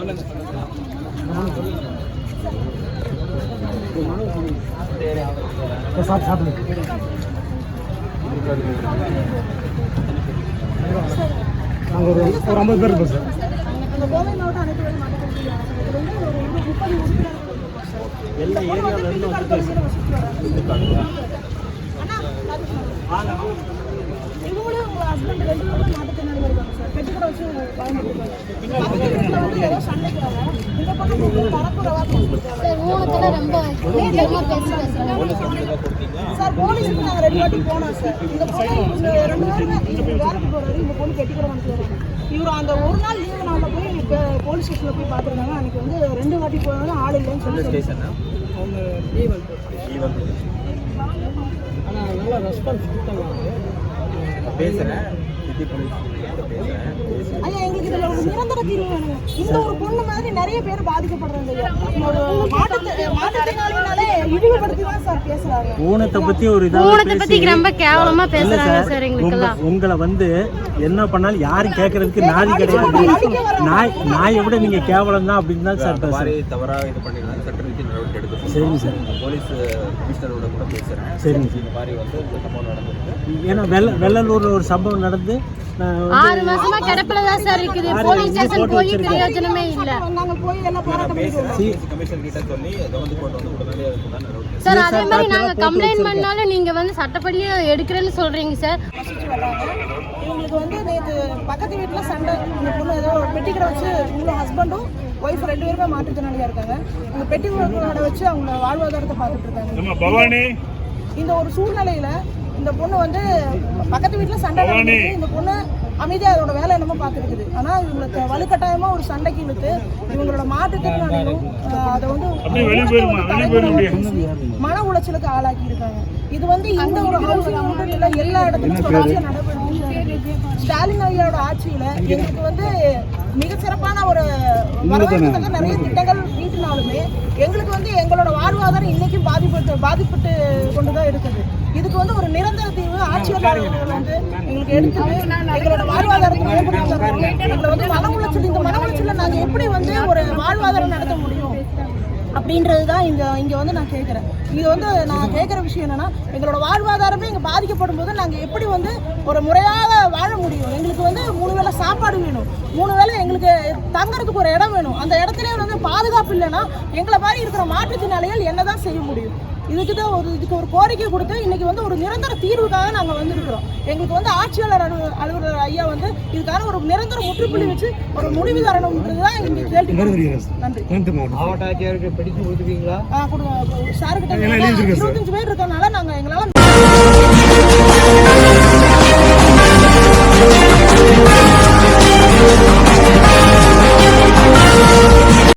நாங்கள் ஒரு 50 பேர் இருப்போம் சார். எல்லா ஏரியாவிலேருந்து இவங்களும் உங்க ஹஸ்பண்ட் 2 பேரும் மாட்டுத்திறனாளி இருக்காங்க சார். பெட்டிக்கடை வச்சு வாழ்ந்துருக்காங்க. சண்டைக்காக இந்த பக்கம் பரப்புறவா சார். போலீஸுக்கு நாங்கள் 2 வாட்டி போனோம் சார். இந்த பொண்ணு 2 பேருமே வேலைக்கு போறாரு. இந்த பொண்ணு பெட்டிக்கடை வந்து வராங்க. இவர் அந்த ஒரு நாள் லீவு நாளில் போய் இப்போ போலீஸ் ஸ்டேஷனில் போய் பார்த்துருக்காங்க. அன்றைக்கி வந்து 2 வாட்டி போனாலும் ஆள் இல்லைன்னு சொல்லி அவங்க ஆனால் நல்லா ரெஸ்பான்ஸ் கொடுத்தாங்க. பேசுகிறேன் ஐயா, எங்களுக்கு இதில் ஒரு நிரந்தர தீர்வு வேணுங்க. இந்த ஒரு பொண்ணு மாதிரி நிறைய பேர் பாதிக்கப்படுறாங்க. ஒரு மாற்றுத்திறனாளினாலே இழிவுபடுத்தி தான் சார் பேசுறாங்க. ஊனத்தை பத்தி ஒரு ஊனத்தை பத்தி ரொம்ப கேவலமா பேசுறாங்க சார். எங்களுக்கெல்லாம் உங்களை வந்து என்ன பண்ணாலும் யாரும் கேட்கறதுக்கு நாதி கிடையாது. நாயை விட நீங்க கேவலம் தான் அப்படின்னு தான் சார் பேசுறேன். தவறாக இது பண்ணிருந்தாங்க, சட்ட ரீதியாக நடவடிக்கை எடுக்க. சரிங்க சார். போலீஸ் கமிஷனரோட கூட பேசுறேன். சரிங்க இந்த மாதிரி வந்து இந்த சம்பவம் நடந்திருக்கு. ஏன்னா வெள்ளலூர்ல ஒரு சம்பவம் நடந்து 6 மாசமா கிடப்பில தான் சார் இருக்குது. போலீஸ் ஸ்டேஷன் போய் பிரயோஜனமே இல்ல. நாங்க போய் எல்லாம் போராட்டம் பண்ணிடுவோம். கமிஷன் கிட்ட சொல்லி கவர்ந்து கொண்டு வந்து உடனடியாக அதுக்கு தான் நடவடிக்கை. சார் அதே மாதிரி நாங்க கம்ப்ளைண்ட் பண்ணாலும் நீங்க வந்து சட்டப்படியே எடுக்கிறேன்னு சொல்றீங்க சார். இவங்களுக்கு வந்து நேற்று பக்கத்து வீட்டில் சண்டை. இந்த பொண்ணு ஏதோ பெட்டிக்கடை வச்சு இவங்க ஹஸ்பண்டும் ஒய்ஃப் 2 பேருமே மாற்றுத்திறனாளியாக இருக்காங்க. இந்த பெட்டிக்கடை வச்சு அவங்க வாழ்வாதாரத்தை பார்த்துட்டு இருக்காங்க. இந்த ஒரு சூழ்நிலையில இந்த பொண்ணு வந்து பக்கத்து வீட்டில் சண்டை நடந்து இந்த பொண்ணு அமைதியாக அதோட வேலை என்னமோ பார்த்துருக்குது. ஆனால் இவங்களுக்கு வலுக்கட்டாயமாக ஒரு சண்டைக்கு இழுத்து இவங்களோட மாற்றுத்திறனாளிகளும் அதை வந்து மன உளைச்சலுக்கு ஆளாக்கி இருக்காங்க. இது வந்து இந்த ஒரு ஹவுசிங் யூனிட்ல எல்லா இடத்துலையும் தொடர்ச்சியாக நடைபெறுது. ஸ்டாலின் ஐயாவோட ஆட்சியில் எங்களுக்கு வந்து மிகச்சிறப்பான ஒரு வரவேற்கத்தக்க நிறைய திட்டங்கள் வீட்டினாலுமே எங்களுக்கு வந்து எங்களோட வாழ்வாதாரம் இன்னைக்கும் பாதிப்பட்டு கொண்டுதான் இருக்குது. இதுக்கு வந்து ஒரு நிரந்தர தீர்வு ஆட்சியாளர்கள் வந்து எங்களுக்கு எடுத்து எங்களோட வாழ்வாதாரத்தை மேம்படுத்தி தர்றாங்க. எங்களை வந்து மன உளைச்சல், இந்த மன உளைச்சல நாங்கள் எப்படி வந்து ஒரு வாழ்வாதாரம் நடத்த முடியும் அப்படின்றது தான் இங்கே வந்து நான் கேட்குறேன். இது வந்து நான் கேட்குற விஷயம் என்னென்னா, எங்களோட வாழ்வாதாரமே இங்கே பாதிக்கப்படும் போது நாங்கள் எப்படி வந்து ஒரு முறையாக வாழ முடியும்? எங்களுக்கு வந்து 3 வேளை சாப்பாடு வேணும், 3 வேளை எங்களுக்கு தங்குறதுக்கு ஒரு இடம் வேணும். அந்த இடத்துல வந்து பாதுகாப்பு இல்லைன்னா எங்களை மாதிரி இருக்கிற மாற்றுத்திறனாளிகள் என்ன தான் செய்ய முடியும்? இதுக்கு ஒரு கோரிக்கை கொடுத்து இன்னைக்கு வந்து ஒரு நிரந்தர தீர்வுக்காக நாங்கள் வந்திருக்கிறோம். எங்களுக்கு வந்து ஆட்சியாளர் அலுவலர் ஐயா வந்து இதுக்கான ஒரு நிரந்தர முற்றுப்புள்ளி வச்சு ஒரு முடிவு தரணும்ன்றதுதான் இங்கே கேள்வி. நன்றி. மாவட்ட ஆட்சியருக்கு படிச்சு கொடுத்துருக்கீங்களா? சாருக்கிட்ட 25 பேர் இருக்கனால நாங்கள் எங்களால்